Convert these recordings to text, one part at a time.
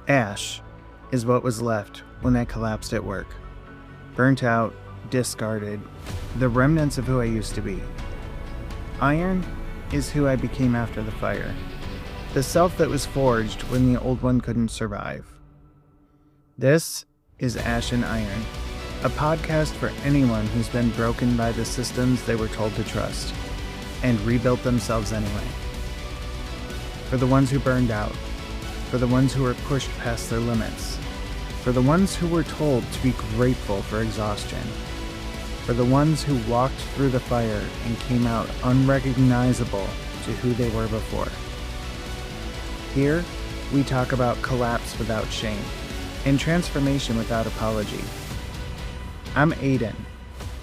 Ash is what was left when I collapsed at work. Burnt out, discarded, the remnants of who I used to be. Iron is who I became after the fire. The self that was forged when the old one couldn't survive. This is Ash and Iron, a podcast for anyone who's been broken by the systems they were told to trust, and rebuilt themselves anyway. For the ones who burned out, for the ones who were pushed past their limits, for the ones who were told to be grateful for exhaustion, for the ones who walked through the fire and came out unrecognizable to who they were before. Here, we talk about collapse without shame and transformation without apology. I'm Aiden,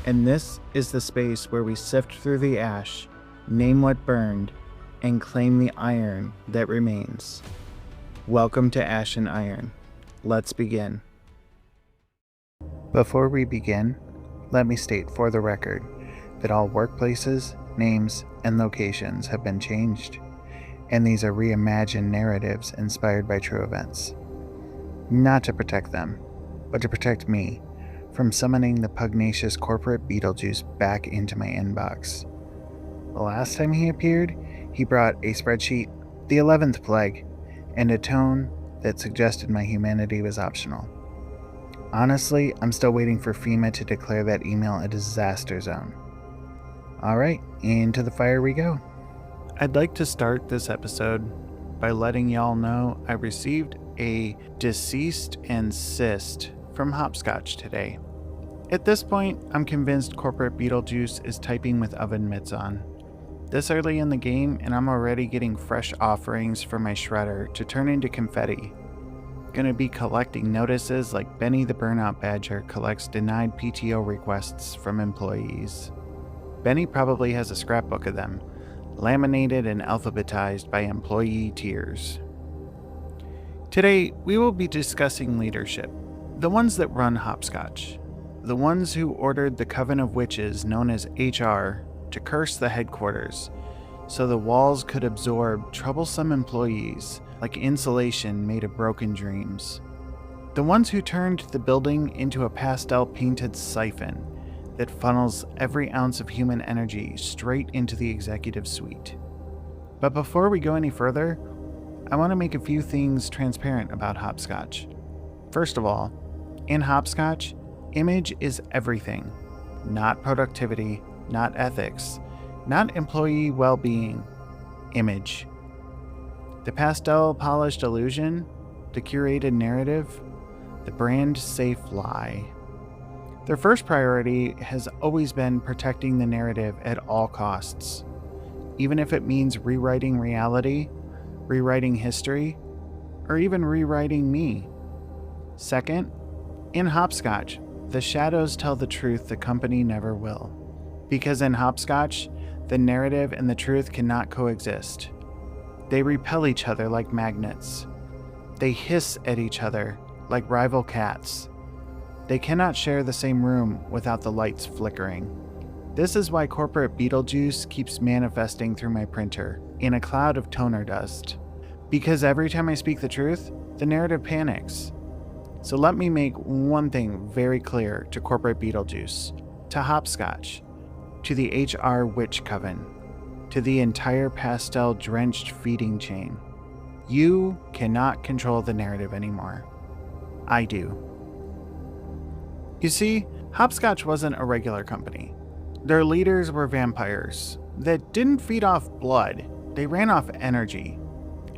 and this is the space where we sift through the ash, name what burned, and claim the iron that remains. Welcome to Ash and Iron. Let's begin. Before we begin, let me state for the record that all workplaces, names, and locations have been changed, and these are reimagined narratives inspired by true events. Not to protect them, but to protect me from summoning the pugnacious corporate Beetlejuice back into my inbox. The last time he appeared, he brought a spreadsheet, the 11th plague, and a tone that suggested my humanity was optional. Honestly, I'm still waiting for FEMA to declare that email a disaster zone. Alright, into the fire we go. I'd like to start this episode by letting y'all know I received a deceased and cyst from Hopscotch today. At this point, I'm convinced corporate Beetlejuice is typing with oven mitts on. This early in the game, and I'm already getting fresh offerings for my shredder to turn into confetti. Gonna be collecting notices like Benny the Burnout Badger collects denied PTO requests from employees. Benny probably has a scrapbook of them, laminated and alphabetized by employee tiers. Today, we will be discussing leadership, the ones that run Hopscotch, the ones who ordered the coven of witches known as HR to curse the headquarters so the walls could absorb troublesome employees like insulation made of broken dreams. The ones who turned the building into a pastel-painted siphon that funnels every ounce of human energy straight into the executive suite. But before we go any further, I want to make a few things transparent about Hopscotch. First of all, in Hopscotch, image is everything, not productivity, not ethics, not employee well-being. Image. The pastel-polished illusion, the curated narrative, the brand-safe lie. Their first priority has always been protecting the narrative at all costs, even if it means rewriting reality, rewriting history, or even rewriting me. Second, in Hopscotch, the shadows tell the truth the company never will. Because in Hopscotch, the narrative and the truth cannot coexist. They repel each other like magnets. They hiss at each other like rival cats. They cannot share the same room without the lights flickering. This is why corporate Beetlejuice keeps manifesting through my printer in a cloud of toner dust. Because every time I speak the truth, the narrative panics. So let me make one thing very clear to corporate Beetlejuice, to Hopscotch, to the HR Witch Coven, to the entire pastel-drenched feeding chain. You cannot control the narrative anymore. I do. You see, Hopscotch wasn't a regular company. Their leaders were vampires that didn't feed off blood, they ran off energy.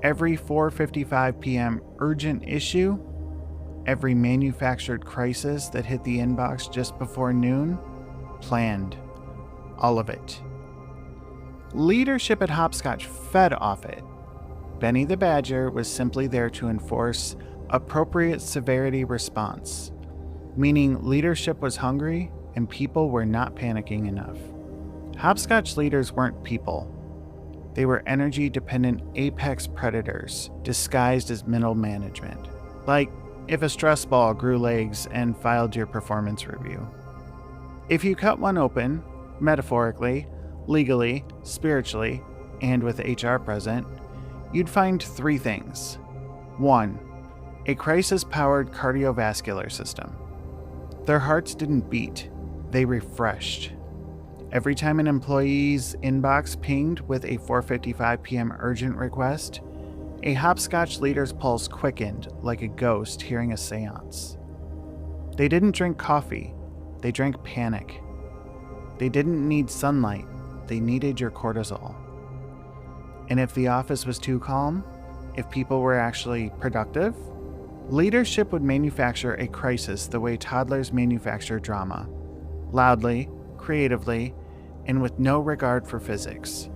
Every 4:55 p.m. urgent issue, every manufactured crisis that hit the inbox just before noon, planned. All of it. Leadership at Hopscotch fed off it. Benny the Badger was simply there to enforce appropriate severity response, meaning leadership was hungry and people were not panicking enough. Hopscotch leaders weren't people. They were energy-dependent apex predators disguised as middle management. Like if a stress ball grew legs and filed your performance review. If you cut one open, metaphorically, legally, spiritually, and with HR present, you'd find three things. 1. a crisis-powered cardiovascular system. Their hearts didn't beat, they refreshed. Every time an employee's inbox pinged with a 4:55 p.m. urgent request, a Hopscotch leader's pulse quickened like a ghost hearing a seance. They didn't drink coffee, they drank panic. They didn't need sunlight, they needed your cortisol. And if the office was too calm, if people were actually productive, leadership would manufacture a crisis the way toddlers manufacture drama, loudly, creatively, and with no regard for physics.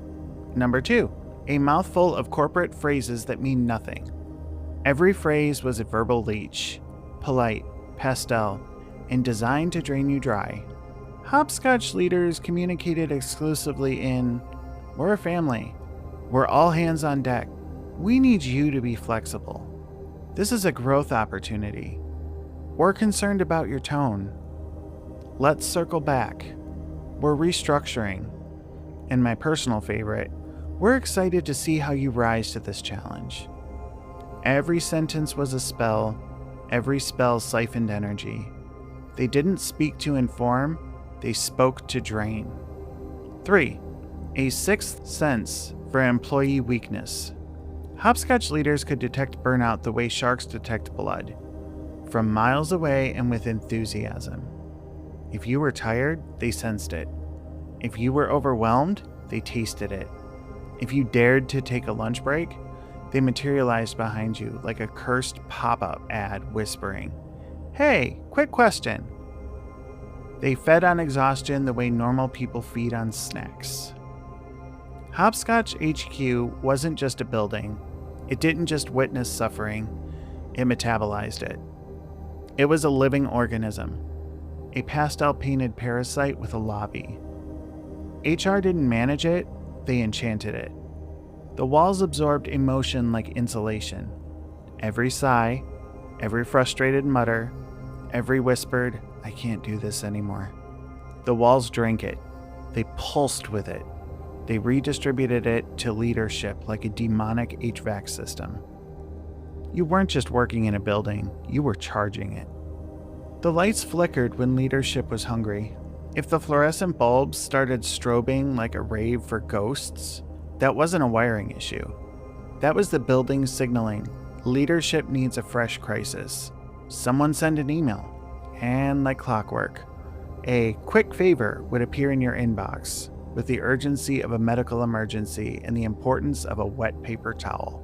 Number 2, a mouthful of corporate phrases that mean nothing. Every phrase was a verbal leech, polite, pastel, and designed to drain you dry. Hopscotch leaders communicated exclusively in, "We're a family. We're all hands on deck. We need you to be flexible. This is a growth opportunity. We're concerned about your tone. Let's circle back. We're restructuring." And my personal favorite, "We're excited to see how you rise to this challenge." Every sentence was a spell. Every spell siphoned energy. They didn't speak to inform, they spoke to drain. 3, a sixth sense for employee weakness. Hopscotch leaders could detect burnout the way sharks detect blood, from miles away and with enthusiasm. If you were tired, they sensed it. If you were overwhelmed, they tasted it. If you dared to take a lunch break, they materialized behind you like a cursed pop-up ad whispering, "Hey, quick question." They fed on exhaustion the way normal people feed on snacks. Hopscotch HQ wasn't just a building. It didn't just witness suffering, it metabolized it. It was a living organism, a pastel-painted parasite with a lobby. HR didn't manage it, they enchanted it. The walls absorbed emotion like insulation. Every sigh, every frustrated mutter, every whispered, "I can't do this anymore." The walls drank it. They pulsed with it. They redistributed it to leadership like a demonic HVAC system. You weren't just working in a building, you were charging it. The lights flickered when leadership was hungry. If the fluorescent bulbs started strobing like a rave for ghosts, that wasn't a wiring issue. That was the building signaling, leadership needs a fresh crisis. Someone send an email. And like clockwork, a quick favor would appear in your inbox with the urgency of a medical emergency and the importance of a wet paper towel.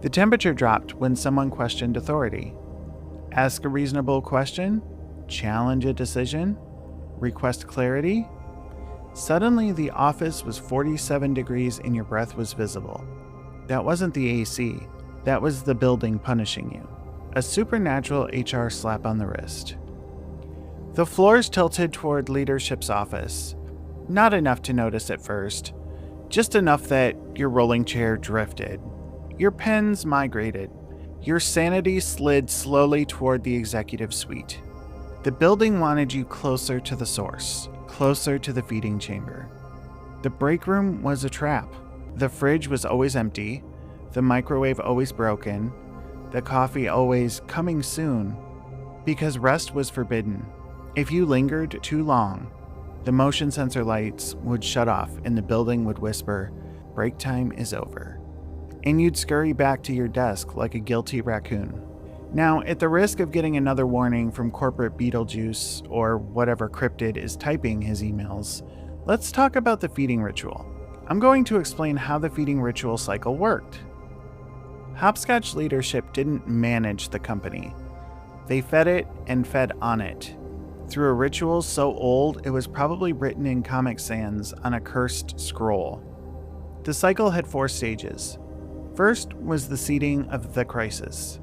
The temperature dropped when someone questioned authority. Ask a reasonable question, challenge a decision, request clarity. Suddenly, the office was 47 degrees and your breath was visible. That wasn't the AC, that was the building punishing you. A supernatural HR slap on the wrist. The floors tilted toward leadership's office. Not enough to notice at first, just enough that your rolling chair drifted. Your pens migrated. Your sanity slid slowly toward the executive suite. The building wanted you closer to the source, closer to the feeding chamber. The break room was a trap. The fridge was always empty, the microwave always broken, the coffee always coming soon, because rest was forbidden. If you lingered too long, the motion sensor lights would shut off and the building would whisper, "Break time is over." And you'd scurry back to your desk like a guilty raccoon. Now, at the risk of getting another warning from corporate Beetlejuice or whatever cryptid is typing his emails, let's talk about the feeding ritual. I'm going to explain how the feeding ritual cycle worked. Hopscotch leadership didn't manage the company. They fed it and fed on it. Through a ritual so old it was probably written in Comic Sans on a cursed scroll. The cycle had 4 stages. First was the seeding of the crisis.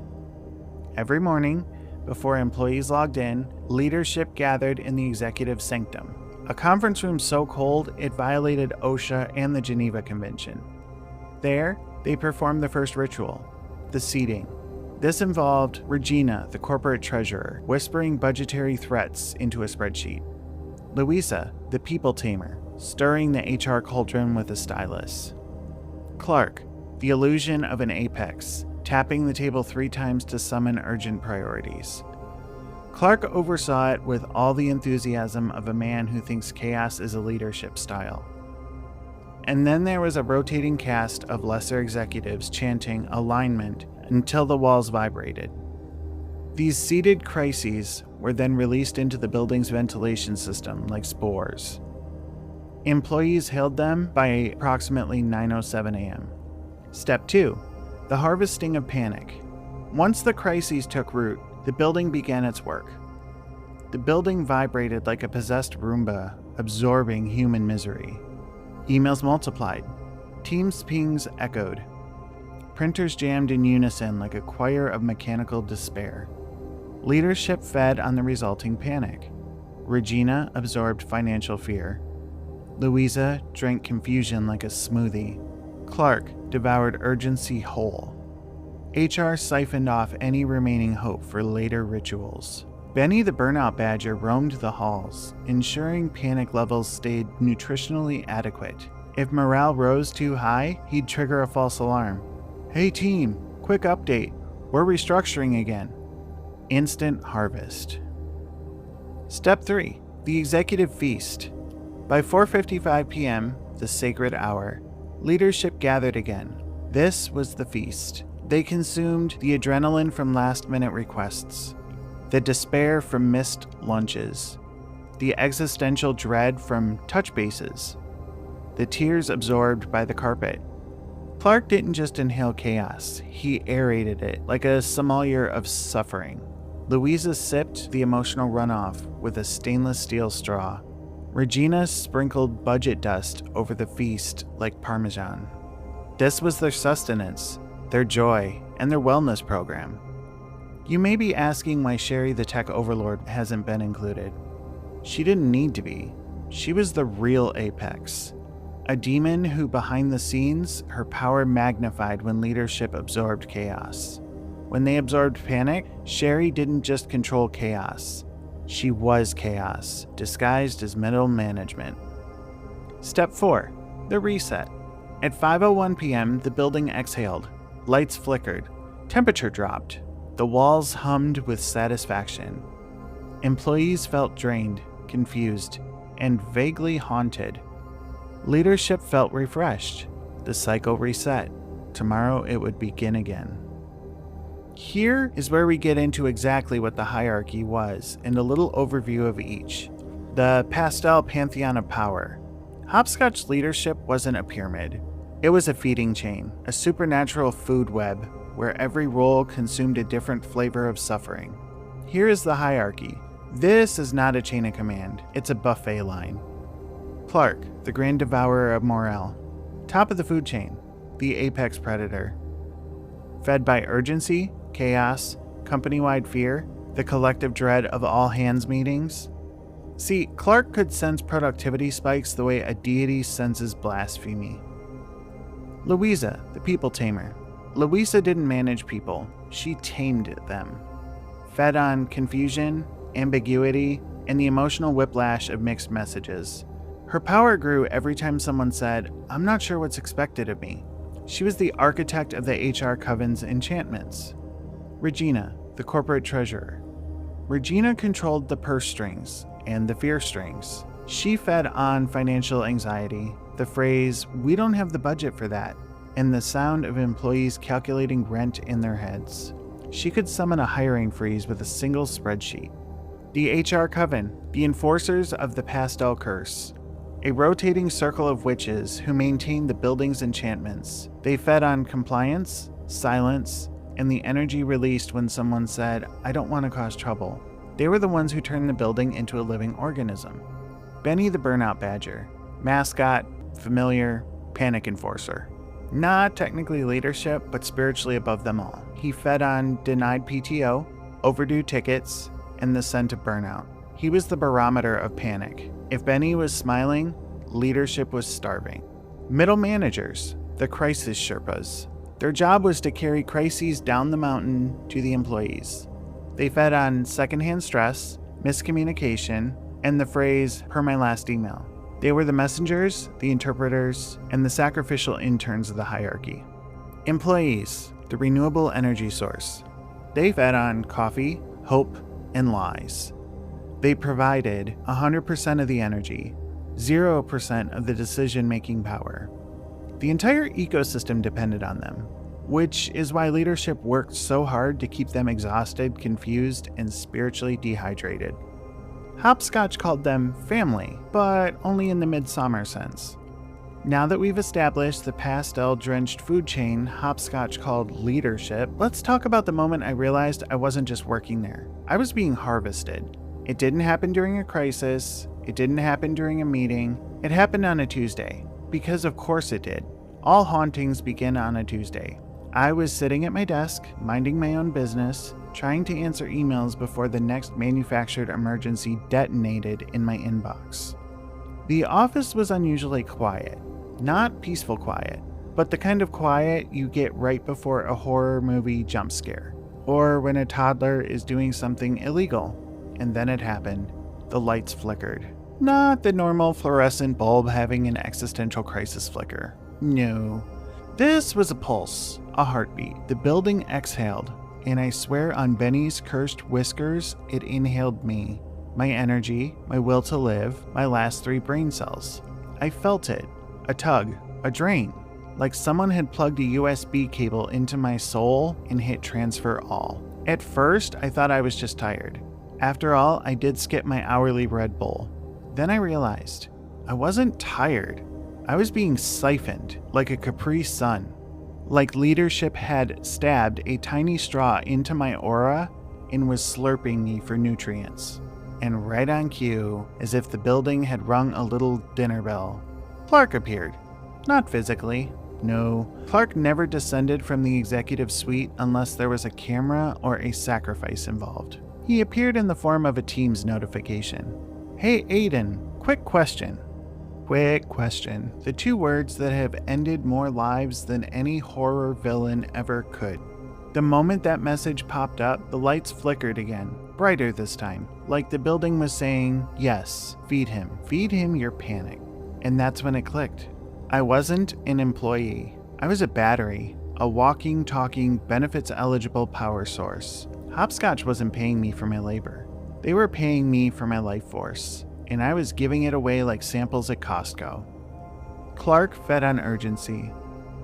Every morning, before employees logged in, leadership gathered in the executive sanctum, a conference room so cold it violated OSHA and the Geneva Convention. There, they performed the first ritual, the seeding. This involved Regina, the corporate treasurer, whispering budgetary threats into a spreadsheet. Louisa, the people tamer, stirring the HR cauldron with a stylus. Clark, the illusion of an apex, tapping the table 3 times to summon urgent priorities. Clark oversaw it with all the enthusiasm of a man who thinks chaos is a leadership style. And then there was a rotating cast of lesser executives chanting alignment until the walls vibrated. These seeded crises were then released into the building's ventilation system like spores. Employees hailed them by approximately 9:07 a.m. Step 2. The harvesting of panic. Once the crises took root, the building began its work. The building vibrated like a possessed Roomba, absorbing human misery. Emails multiplied. Teams pings echoed. Printers jammed in unison like a choir of mechanical despair. Leadership fed on the resulting panic. Regina absorbed financial fear. Louisa drank confusion like a smoothie. Clark devoured urgency whole. HR siphoned off any remaining hope for later rituals. Benny the Burnout Badger roamed the halls, ensuring panic levels stayed nutritionally adequate. If morale rose too high, he'd trigger a false alarm. "Hey team, quick update. We're restructuring again." Instant harvest. Step 3. The Executive Feast. By 4:55 p.m., the sacred hour, leadership gathered again. This was the feast. They consumed the adrenaline from last-minute requests, the despair from missed lunches, the existential dread from touch bases, the tears absorbed by the carpet. Clark didn't just inhale chaos, he aerated it like a sommelier of suffering. Louisa sipped the emotional runoff with a stainless steel straw. Regina sprinkled budget dust over the feast like parmesan. This was their sustenance, their joy, and their wellness program. You may be asking why Sherry the tech overlord hasn't been included. She didn't need to be. She was the real apex. A demon who behind the scenes, her power magnified when leadership absorbed chaos. When they absorbed panic, Sherry didn't just control chaos. She was chaos, disguised as middle management. Step 4. The reset. At 5:01 p.m., the building exhaled. Lights flickered. Temperature dropped. The walls hummed with satisfaction. Employees felt drained, confused, and vaguely haunted. Leadership felt refreshed. The cycle reset. Tomorrow it would begin again. Here is where we get into exactly what the hierarchy was and a little overview of each. The pastel pantheon of power. Hopscotch leadership wasn't a pyramid. It was a feeding chain, a supernatural food web where every role consumed a different flavor of suffering. Here is the hierarchy. This is not a chain of command, it's a buffet line. Clark, the grand devourer of morale. Top of the food chain, the apex predator. Fed by urgency, chaos, company-wide fear, the collective dread of all hands meetings. See, Clark could sense productivity spikes the way a deity senses blasphemy. Louisa, the people tamer. Louisa didn't manage people, she tamed them. Fed on confusion, ambiguity, and the emotional whiplash of mixed messages. Her power grew every time someone said, "I'm not sure what's expected of me." She was the architect of the HR Coven's enchantments. Regina, the corporate treasurer. Regina controlled the purse strings and the fear strings. She fed on financial anxiety, the phrase, "We don't have the budget for that," and the sound of employees calculating rent in their heads. She could summon a hiring freeze with a single spreadsheet. The HR Coven, the enforcers of the pastel curse. A rotating circle of witches who maintained the building's enchantments. They fed on compliance, silence, and the energy released when someone said, "I don't want to cause trouble." They were the ones who turned the building into a living organism. Benny the Burnout Badger. Mascot, familiar, panic enforcer. Not technically leadership, but spiritually above them all. He fed on denied PTO, overdue tickets, and the scent of burnout. He was the barometer of panic. If Benny was smiling, leadership was starving. Middle managers, the crisis Sherpas. Their job was to carry crises down the mountain to the employees. They fed on secondhand stress, miscommunication, and the phrase, "per my last email." They were the messengers, the interpreters, and the sacrificial interns of the hierarchy. Employees, the renewable energy source. They fed on coffee, hope, and lies. They provided 100% of the energy, 0% of the decision-making power. The entire ecosystem depended on them, which is why leadership worked so hard to keep them exhausted, confused, and spiritually dehydrated. Hopscotch called them family, but only in the midsummer sense. Now that we've established the pastel-drenched food chain Hopscotch called leadership, let's talk about the moment I realized I wasn't just working there. I was being harvested. It didn't happen during a crisis. It didn't happen during a meeting. It happened on a Tuesday. Because of course it did. All hauntings begin on a Tuesday. I was sitting at my desk, minding my own business, trying to answer emails before the next manufactured emergency detonated in my inbox. The office was unusually quiet. Not peaceful quiet, but the kind of quiet you get right before a horror movie jump scare, or when a toddler is doing something illegal. And then it happened. The lights flickered. Not the normal fluorescent bulb having an existential crisis flicker. No. This was a pulse, a heartbeat. The building exhaled, and I swear on Benny's cursed whiskers, it inhaled me. My energy, my will to live, my last 3 brain cells. I felt it. A tug, a drain. Like someone had plugged a USB cable into my soul and hit transfer all. At first, I thought I was just tired. After all, I did skip my hourly Red Bull. Then I realized I wasn't tired. I was being siphoned like a Capri Sun. Like leadership had stabbed a tiny straw into my aura and was slurping me for nutrients. And right on cue, as if the building had rung a little dinner bell, Clark appeared. Not physically. No, Clark never descended from the executive suite unless there was a camera or a sacrifice involved. He appeared in the form of a Teams notification. Hey Aiden, quick question. Quick question. The 2 words that have ended more lives than any horror villain ever could. The moment that message popped up, the lights flickered again, brighter this time, like the building was saying, yes, feed him your panic. And that's when it clicked. I wasn't an employee. I was a battery, a walking, talking, benefits-eligible power source. Hopscotch wasn't paying me for my labor. They were paying me for my life force, and I was giving it away like samples at Costco. Clark fed on urgency.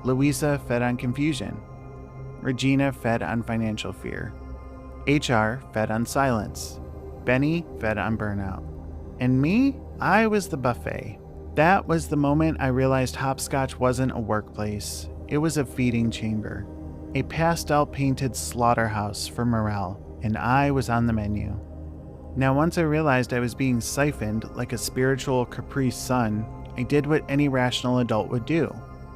Louisa fed on confusion. Regina fed on financial fear. HR fed on silence. Benny fed on burnout. And me, I was the buffet. That was the moment I realized Hopscotch wasn't a workplace. It was a feeding chamber. A pastel-painted slaughterhouse for morale, and I was on the menu. Now once I realized I was being siphoned like a spiritual Capri Sun, I did what any rational adult would do.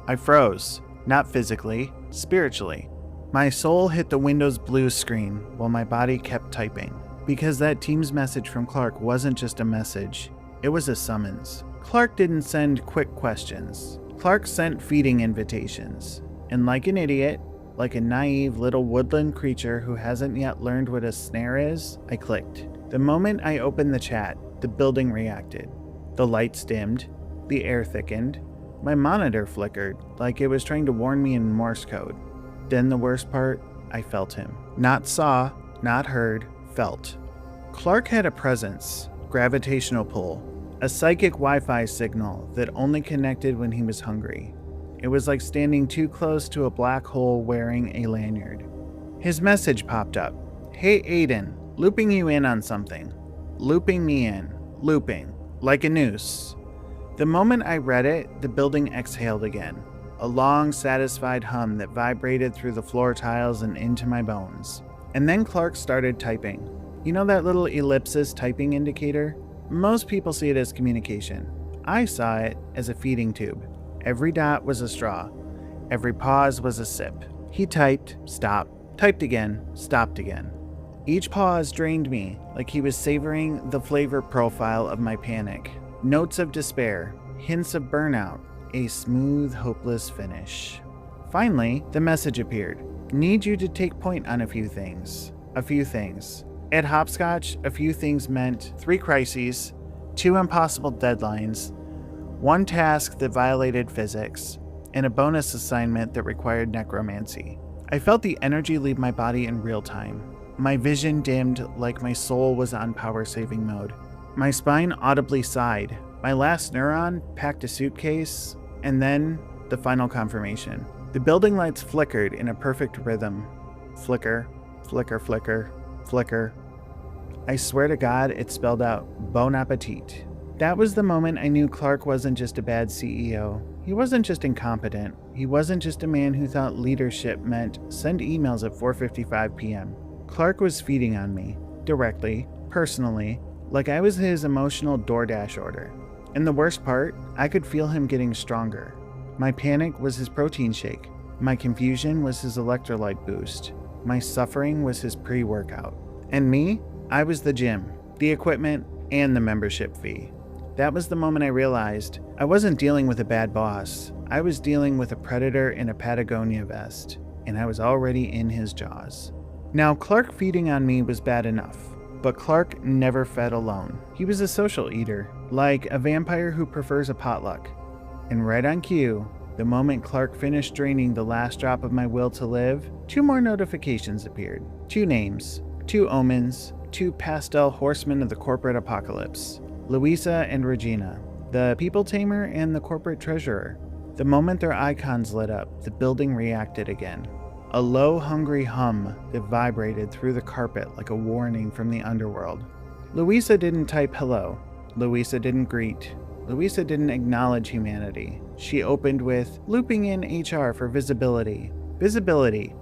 I froze. Not physically, spiritually. My soul hit the Windows blue screen while my body kept typing. Because that Teams message from Clark wasn't just a message, it was a summons. Clark didn't send quick questions. Clark sent feeding invitations. And like an idiot, like a naive little woodland creature who hasn't yet learned what a snare is, I clicked. The moment I opened the chat, the building reacted. The lights dimmed, the air thickened, my monitor flickered like it was trying to warn me in Morse code. Then the worst part, I felt him. Not saw, not heard, felt. Clark had a presence, gravitational pull, a psychic Wi-Fi signal that only connected when he was hungry. It was like standing too close to a black hole wearing a lanyard. His message popped up. Hey Aiden, looping you in on something. Looping me in. Looping. Like a noose. The moment I read it, the building exhaled again. A long, satisfied hum that vibrated through the floor tiles and into my bones. And then Clark started typing. You know that little ellipsis typing indicator? Most people see it as communication. I saw it as a feeding tube. Every dot was a straw. Every pause was a sip. He typed, stopped, typed again, stopped again. Each pause drained me, like he was savoring the flavor profile of my panic. Notes of despair, hints of burnout, a smooth, hopeless finish. Finally, the message appeared. Need you to take point on a few things. A few things. At Hopscotch, a few things meant 3 crises, 2 impossible deadlines, 1 task that violated physics, and a bonus assignment that required necromancy. I felt the energy leave my body in real time. My vision dimmed like my soul was on power-saving mode. My spine audibly sighed. My last neuron packed a suitcase, and then the final confirmation. The building lights flickered in a perfect rhythm. Flicker, flicker, flicker, flicker. I swear to God, it spelled out bon appetit. That was the moment I knew Clark wasn't just a bad CEO. He wasn't just incompetent. He wasn't just a man who thought leadership meant send emails at 4:55 p.m. Clark was feeding on me, directly, personally, like I was his emotional DoorDash order. And the worst part, I could feel him getting stronger. My panic was his protein shake. My confusion was his electrolyte boost. My suffering was his pre-workout. And me, I was the gym, the equipment, and the membership fee. That was the moment I realized I wasn't dealing with a bad boss. I was dealing with a predator in a Patagonia vest, and I was already in his jaws. Now, Clark feeding on me was bad enough, but Clark never fed alone. He was a social eater, like a vampire who prefers a potluck. And right on cue, the moment Clark finished draining the last drop of my will to live, 2 more notifications appeared. 2 names, 2 omens, 2 pastel horsemen of the corporate apocalypse. Louisa and Regina, the people tamer and the corporate treasurer. The moment their icons lit up, the building reacted again. A low, hungry hum that vibrated through the carpet like a warning from the underworld. Louisa didn't type hello. Louisa didn't greet. Louisa didn't acknowledge humanity. She opened with looping in HR for visibility. Visibility,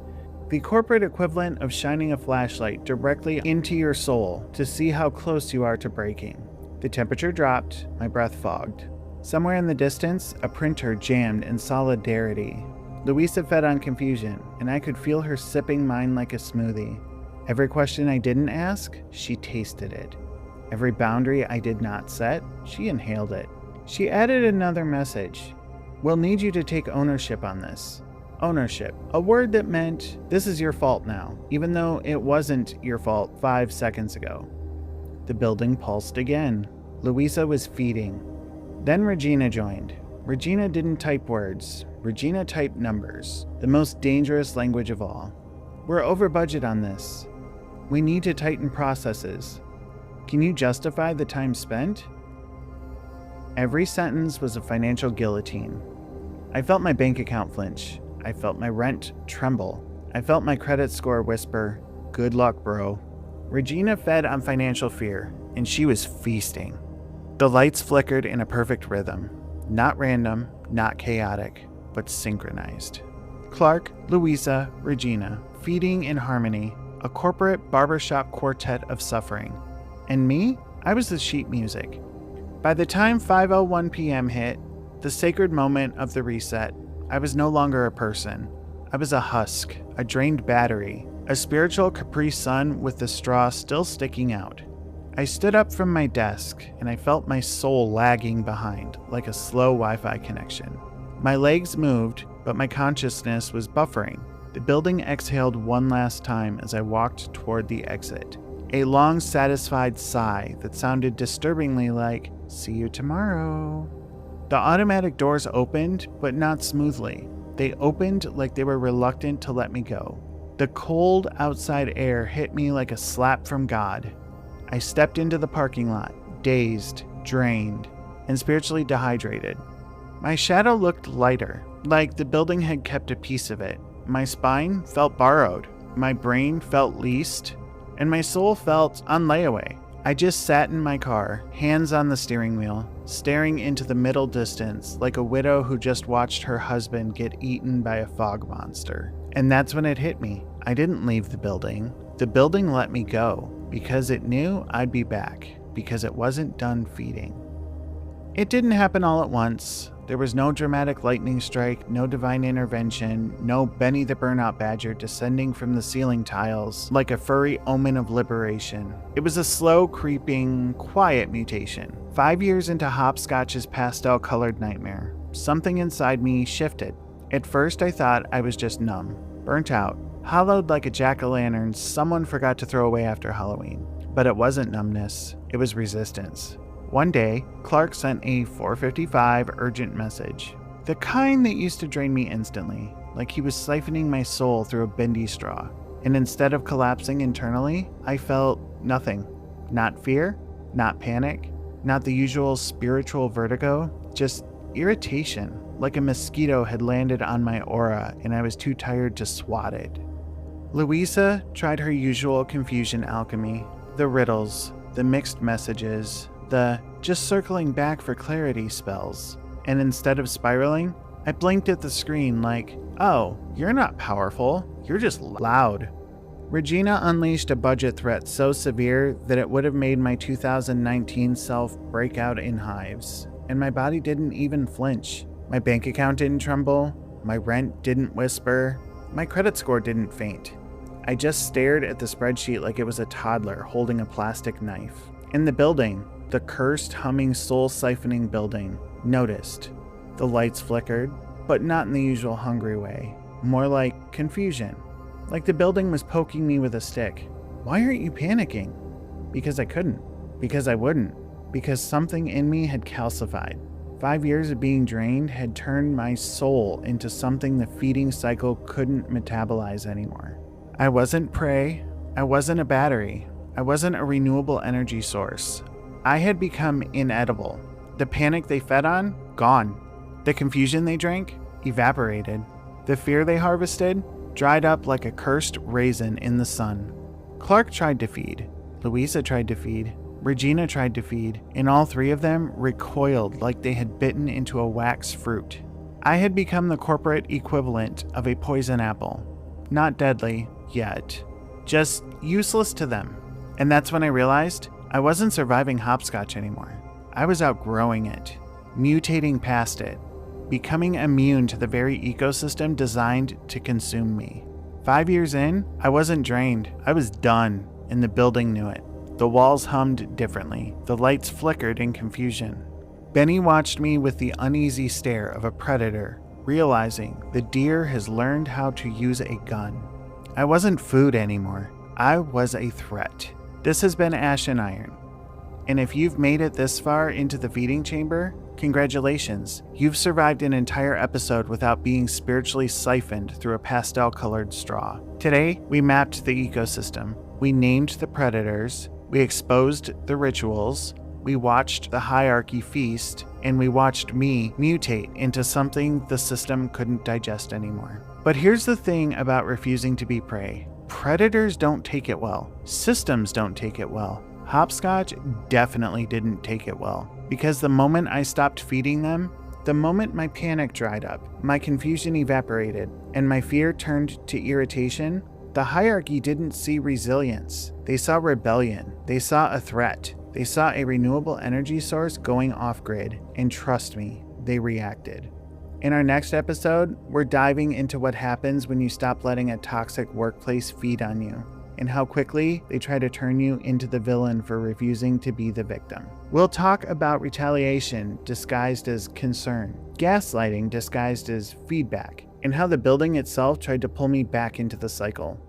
the corporate equivalent of shining a flashlight directly into your soul to see how close you are to breaking. The temperature dropped, my breath fogged. Somewhere in the distance, a printer jammed in solidarity. Louisa fed on confusion, and I could feel her sipping mine like a smoothie. Every question I didn't ask, she tasted it. Every boundary I did not set, she inhaled it. She added another message. We'll need you to take ownership on this. Ownership, a word that meant this is your fault now, even though it wasn't your fault 5 seconds ago. The building pulsed again. Louisa was feeding. Then Regina joined. Regina didn't type words. Regina typed numbers, the most dangerous language of all. We're over budget on this. We need to tighten processes. Can you justify the time spent? Every sentence was a financial guillotine. I felt my bank account flinch. I felt my rent tremble. I felt my credit score whisper, good luck, bro. Regina fed on financial fear, and she was feasting. The lights flickered in a perfect rhythm. Not random, not chaotic, but synchronized. Clark, Louisa, Regina, feeding in harmony, a corporate barbershop quartet of suffering. And me? I was the sheet music. By the time 5:01 p.m. hit, the sacred moment of the reset, I was no longer a person. I was a husk, a drained battery, a spiritual Capri Sun with the straw still sticking out. I stood up from my desk, and I felt my soul lagging behind, like a slow Wi-Fi connection. My legs moved, but my consciousness was buffering. The building exhaled one last time as I walked toward the exit. A long, satisfied sigh that sounded disturbingly like, "See you tomorrow." The automatic doors opened, but not smoothly. They opened like they were reluctant to let me go. The cold outside air hit me like a slap from God. I stepped into the parking lot, dazed, drained, and spiritually dehydrated. My shadow looked lighter, like the building had kept a piece of it. My spine felt borrowed, my brain felt leased, and my soul felt on layaway. I just sat in my car, hands on the steering wheel, staring into the middle distance like a widow who just watched her husband get eaten by a fog monster. And that's when it hit me. I didn't leave the building. The building let me go because it knew I'd be back, because it wasn't done feeding. It didn't happen all at once. There was no dramatic lightning strike, no divine intervention, no Benny the Burnout Badger descending from the ceiling tiles like a furry omen of liberation. It was a slow, creeping, quiet mutation. 5 years into Hopscotch's pastel-colored nightmare, something inside me shifted. At first I thought I was just numb, burnt out, hollowed like a jack-o'-lantern someone forgot to throw away after Halloween. But it wasn't numbness, it was resistance. One day, Clark sent a 4:55 urgent message. The kind that used to drain me instantly. like he was siphoning my soul through a bendy straw. And instead of collapsing internally, I felt nothing. Not fear, not panic, not the usual spiritual vertigo, just irritation, like a mosquito had landed on my aura and I was too tired to swat it. Louisa tried her usual confusion alchemy, the riddles, the mixed messages, the just circling back for clarity spells, and instead of spiraling, I blinked at the screen like, oh, you're not powerful, you're just loud. Regina unleashed a budget threat so severe that it would have made my 2019 self break out in hives, and my body didn't even flinch. My bank account didn't tremble, my rent didn't whisper, my credit score didn't faint. I just stared at the spreadsheet like it was a toddler holding a plastic knife. In the building, the cursed, humming, soul-siphoning building, noticed. The lights flickered, but not in the usual hungry way. More like confusion. Like the building was poking me with a stick. Why aren't you panicking? Because I couldn't. Because I wouldn't. Because something in me had calcified. 5 years of being drained had turned my soul into something the feeding cycle couldn't metabolize anymore. I wasn't prey. I wasn't a battery. I wasn't a renewable energy source. I had become inedible. The panic they fed on, gone. The confusion they drank, evaporated. The fear they harvested, dried up like a cursed raisin in the sun. Clark tried to feed. Louisa tried to feed. Regina tried to feed, and all three of them recoiled like they had bitten into a wax fruit. I had become the corporate equivalent of a poison apple. Not deadly, yet. Just useless to them. And that's when I realized I wasn't surviving hopscotch anymore. I was outgrowing it, mutating past it, becoming immune to the very ecosystem designed to consume me. 5 years in, I wasn't drained. I was done, and the building knew it. The walls hummed differently. The lights flickered in confusion. Benny watched me with the uneasy stare of a predator, realizing the deer has learned how to use a gun. I wasn't food anymore. I was a threat. This has been Ash and Iron. And if you've made it this far into the feeding chamber, congratulations. You've survived an entire episode without being spiritually siphoned through a pastel-colored straw. Today, we mapped the ecosystem. We named the predators. We exposed the rituals. We watched the hierarchy feast. And we watched me mutate into something the system couldn't digest anymore. But here's the thing about refusing to be prey. Predators don't take it well. Systems don't take it well. Hopscotch definitely didn't take it well. Because the moment I stopped feeding them, the moment my panic dried up, my confusion evaporated, and my fear turned to irritation, the hierarchy didn't see resilience. They saw rebellion. They saw a threat. They saw a renewable energy source going off-grid, and trust me, they reacted. In our next episode, we're diving into what happens when you stop letting a toxic workplace feed on you, and how quickly they try to turn you into the villain for refusing to be the victim. We'll talk about retaliation disguised as concern, gaslighting disguised as feedback, and how the building itself tried to pull me back into the cycle.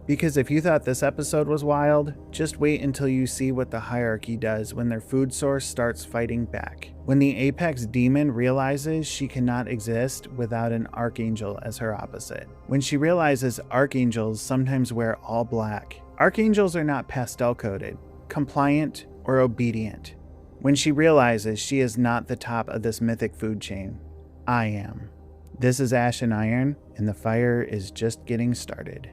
Because if you thought this episode was wild, just wait until you see what the hierarchy does when their food source starts fighting back. When the apex demon realizes she cannot exist without an archangel as her opposite. When she realizes archangels sometimes wear all black. Archangels are not pastel-coded, compliant, or obedient. When she realizes she is not the top of this mythic food chain. I am. This is Ash and Iron, and the fire is just getting started.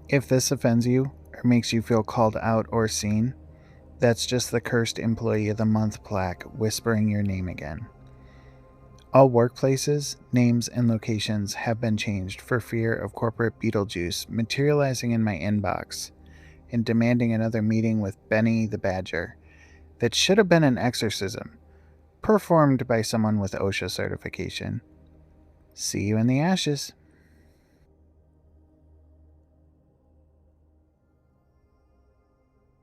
If this offends you, or makes you feel called out or seen, that's just the Cursed Employee of the Month plaque whispering your name again. All workplaces, names, and locations have been changed for fear of corporate Beetlejuice materializing in my inbox and demanding another meeting with Benny the Badger that should have been an exorcism, performed by someone with OSHA certification. See you in the ashes.